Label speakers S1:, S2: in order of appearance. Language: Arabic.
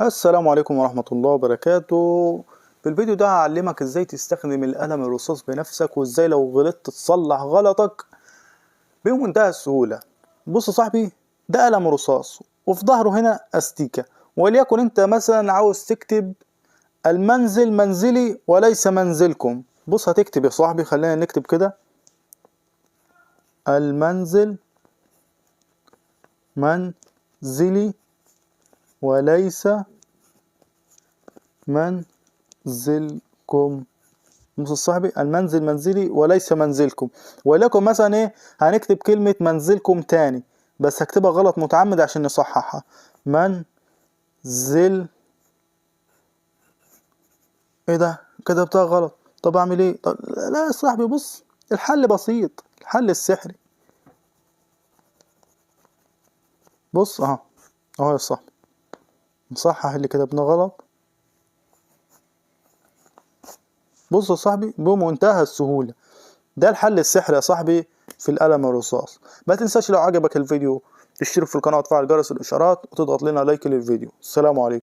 S1: السلام عليكم ورحمة الله وبركاته. في الفيديو ده هعلمك ازاي تستخدم القلم الرصاص بنفسك، وازاي لو غلطت تصلح غلطك بمنتهى السهولة. بص يا صاحبي، ده قلم رصاص وفي ظهره هنا استيكة، وليكن انت مثلا عاوز تكتب المنزل منزلي وليس منزلكم. بص هتكتب يا صاحبي، خلينا نكتب كده: المنزل منزلي وليس منزلكم. بص صاحبي، المنزل منزلي وليس منزلكم. ولكن مثلا ايه، هنكتب كلمة منزلكم تاني بس هكتبها غلط متعمد عشان نصححها. منزل، ايه ده كتبتها غلط. طب اعمل ايه؟ طب لا يا صاحبي، بص الحل بسيط، الحل السحري. بص اهو يا صاحبي، نصحح اللي كتبناه غلط. بص يا صاحبي، بمنتهى السهولة. ده الحل السحري يا صاحبي في القلم الرصاص. ما تنساش لو عجبك الفيديو تشترك في القناة وتفعل جرس الإشعارات وتضغط لنا لايك للفيديو. السلام عليكم.